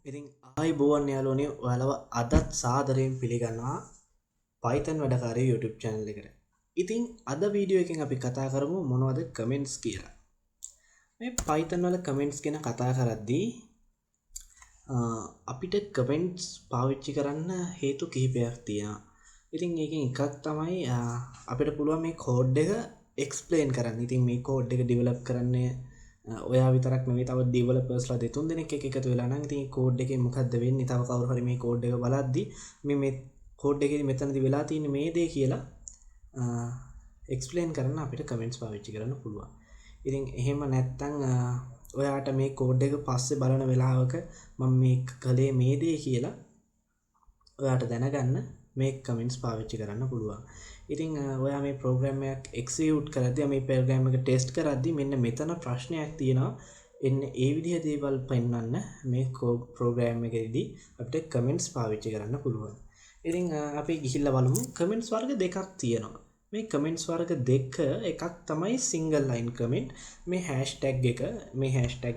ඉතින් ආයුබෝවන් යාළුවනේ ඔයාලව අදත් සාදරයෙන් පිළිගන්නවා Python වැඩකාරී YouTube channel එකට. ඉතින් අද වීඩියෝ එකෙන් අපි කතා කරමු මොනවද කමෙන්ට්ස් කියලා. මේ Python වල කමෙන්ට්ස් ගැන කතා කරද්දී අපිට කමෙන්ට්ස් පාවිච්චි කරන්න හේතු කිහිපයක් තියෙනවා. ඉතින් ඒකෙන් එකක් තමයි අපිට පුළුවන් මේ කෝඩ් එක එක්ස්ප්ලেইন කරන්න. ඉතින් මේ කෝඩ් එක ඩෙවලොප් කරන්නේ ඔයා විතරක් නෙවෙයි තව ඩෙවලොපර්ස්ලා දෙතුන් දෙනෙක් එකතු වෙලා නම් ඉතින් කෝඩ් එකේ මොකද්ද වෙන්නේ තව කවුරු හරි මේ කෝඩ් එක බලද්දි මේ කෝඩ් එකේදී මෙතනදී වෙලා තියෙන්නේ මේ දේ කියලා එක්ස්ප්ලেইন කරන්න අපිට කමෙන්ට්ස් පාවිච්චි කරන්න පුළුවන්. ඉතින් එහෙම නැත්නම් ඔයාට මේ කෝඩ් එක පස්සේ බලන වෙලාවක මම මේ කලේ මේ දේ කියලා ඔයාට දැනගන්න මේ කමෙන්ට්ස් පාවිච්චි කරන්න පුළුවන්. ඉතින් ඔයා මේ ප්‍රෝග්‍රෑම් එකක් එක්සිකියුට් කරද්දී මේ ප්‍රෝග්‍රෑම් එක ටෙස්ට් කරද්දී මෙන්න මෙතන ප්‍රශ්නයක් තියෙනවා. එන්නේ ඒ විදිහ දේවල් පෙන්වන්න මේ ප්‍රෝග්‍රෑම් එකේදී අපිට කමෙන්ට්ස් පාවිච්චි කරන්න පුළුවන්. ඉතින් අපි ගිහිල්ලා බලමු කමෙන්ට්ස් වර්ග දෙකක් තියෙනවා. මේ කමෙන්ට්ස් වර්ග දෙක එකක් තමයි සිංගල් ලයින් කමෙන්ට්. මේ හැෂ්ටැග්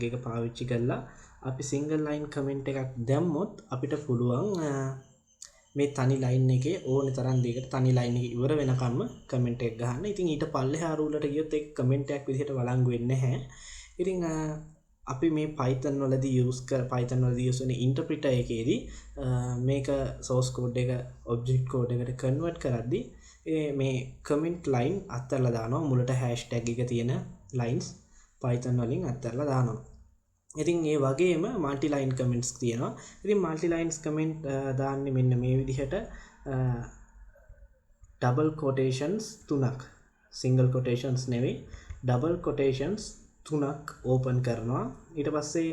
එක පාවිච්චි කරලා අපි සිංගල් ලයින් කමෙන්ට් එකක් දැම්මොත් අපිට පුළුවන් මේ තනි ලයින් එකේ ඕනේ තරම් දෙයකට තනි ලයින් එක ඉවර වෙනකම්ම කමෙන්ට් එක ගන්න. ඉතින් ඊට පල්ලෙහා රූලට ගියොත් ඒක කමෙන්ට් එකක් විදිහට වළංගු වෙන්නේ නැහැ. ඉතින් අපි මේ Python වලදී use වෙන ඉන්ටර්ප්‍රිටර් එකේදී මේක source code එක object code එකට convert කරද්දී මේ comment line අත්හැරලා දානවා. මුලට hashtag එක තියෙන lines Python වලින් අත්හැරලා දානවා. ඉතින් ඒ වගේම මල්ටි ලයින් කමෙන්ට්ස් තියෙනවා. ඉතින් මල්ටි ලයින්ස් කමෙන්ට් දාන්නේ මෙන්න මේ විදිහට ඩබල් කොටේෂන්ස් තුනක් සිංගල් කොටේෂන්ස් නෙවෙයි ඩබල් කොටේෂන්ස් තුනක් ඕපන් කරනවා. ඊට පස්සේ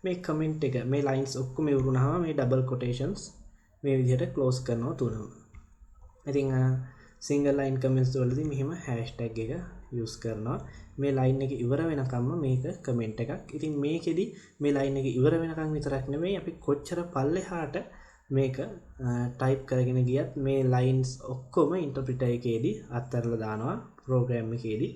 මේ කමෙන්ට් එක මේ ලයින්ස් ඔක්කොම ඉවරුනහම මේ ඩබල් කොටේෂන්ස් මේ විදිහට ක්ලෝස් කරනවා තුනම. ඉතින් සිංගල් ලයින් කමෙන්ට්ස් වලදී මෙහෙම හැෂ්ටැග් එක යූස් කරනවා. මේ ලයින් එක ඉවර වෙනකම්ම මේක කමෙන්ට් එකක්. ඉතින් මේකෙදි මේ ලයින් එක ඉවර වෙනකම් විතරක් නෙමෙයි අපි කොච්චර පල්ලෙහාට මේක ටයිප් කරගෙන ගියත් මේ ලයින්ස් ඔක්කොම ඉන්ටර්ප්‍රිටර් එකේදී අත්හැරලා දානවා. ප්‍රෝග්‍රෑම් එකේදී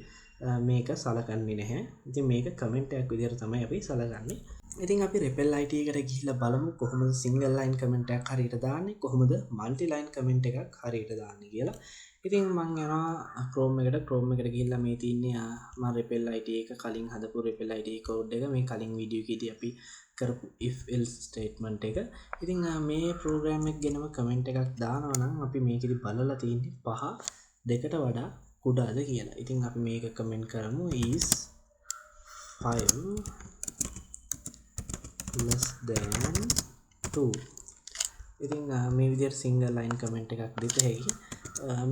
මේක සලකන්නේ නැහැ. ඉතින් මේක කමෙන්ට් එකක් විදිහට තමයි අපි සලකන්නේ. ඉතින් අපි repl.it එකට ගිහිල්ලා බලමු කොහොමද සිංගල් ලයින් කමෙන්ට් එකක් හරියට දාන්නේ කොහොමද මල්ටි ලයින් කමෙන්ට් එකක් හරියට දාන්නේ කියලා. ඉතින් මම යනවා Chrome එකට ගිහිල්ලා මේ තියෙන්නේ මම repl.it එක කලින් හදපු repl.it කෝඩ් එක මේ කලින් වීඩියෝ එකේදී අපි කරපු if else statement එක. ඉතින් මේ ප්‍රෝග්‍රෑම් එක ගැනම කමෙන්ට් එකක් දානවා නම් අපි මේකෙදි බලලා තියෙන්නේ 5 2ට වඩා කුඩාද කියලා. ඉතින් අපි මේක කමෙන්ට් කරමු is 5 less than 2. ඉතින් මේ විදිහට සිංගල් ලයින් කමෙන්ට් එකක් දෙත හැකි.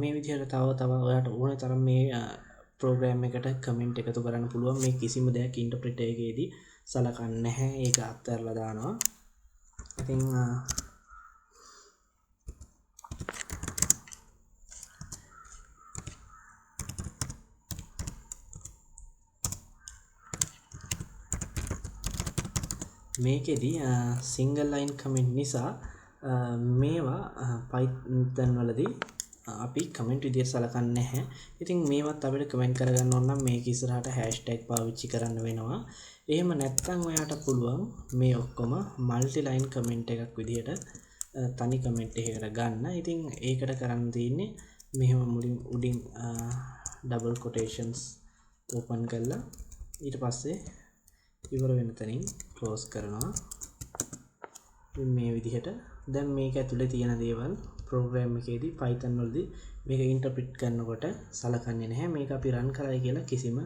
මේ විදිහට තව ඔයාලට ඕන තරම් මේ ප්‍රෝග්‍රෑම් එකට කමෙන්ට් එකතු කරන්න පුළුවන්. මේ කිසිම දෙයක් ඉන්ටර්ප්‍රිටර් එකේදී සලකන්නේ නැහැ. ඒක අත්හැරලා දානවා. ඉතින් මේකෙදි සිංගල් ලයින් කමෙන්ට් නිසා මේවා Python වලදී අපි කමෙන්ට් විදිහට සලකන්නේ නැහැ. ඉතින් මේවත් අපිට කමෙන්ට් කරගන්න ඕන නම් මේක ඉස්සරහට හැෂ්ටැග් පාවිච්චි කරන්න වෙනවා. එහෙම නැත්නම් ඔයාට පුළුවන් මේ ඔක්කොම මල්ටි ලයින් කමෙන්ට් එකක් විදිහට තනි කමෙන්ට් එකකට ගන්න. ඉතින් ඒකට කරන්න තියෙන්නේ මෙහෙම මුලින් උඩින් ඩබල් කොටේෂන්ස් ඕපන් කරලා ඊට පස්සේ ඉවර වෙන තැනින් ක්ලෝස් කරනවා. මේ විදිහට දැන් මේක ඇතුලේ තියෙන දේවල් ප්‍රෝග්‍රෑම් එකේදී Python වලදී මේක ඉන්ටර්ප්‍රිට් කරනකොට සලකන්නේ නැහැ. මේක අපි රන් කරයි කියලා කිසිම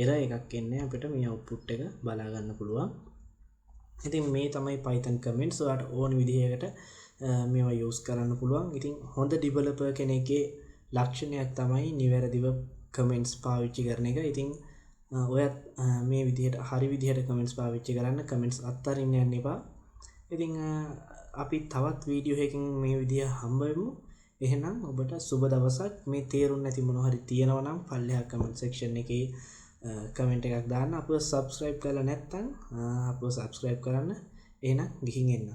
error එකක් එන්නේ අපිට මේ output එක බලා ගන්න පුළුවන්. ඉතින් මේ තමයි Python comments. ඔයාලට ඕන විදිහකට මේවා use කරන්න පුළුවන්. ඉතින් හොඳ developer කෙනෙක්ගේ ලක්ෂණයක් තමයි නිවැරදිව comments පාවිච්චි කරන එක. ඉතින් ඔයත් මේ විදිහට හරි විදිහට comments පාවිච්චි කරන්න. comments අත්තරින්න යන්න එපා. ඉතින් අපි තවත් වීඩියෝ එකකින් මේ විදිය හම්බ වෙමු. එහෙනම් ඔබට සුබ දවසක්. මේ තේරුම් නැති මොනවා හරි තියෙනවා නම් පල්ලෙහා කමෙන්ට් සෙක්ෂන් එකේ කමෙන්ට් එකක් දාන්න. අපව subscribe කරලා නැත්නම් අපව subscribe කරන්න. එහෙනම් ගිහින් එන්න.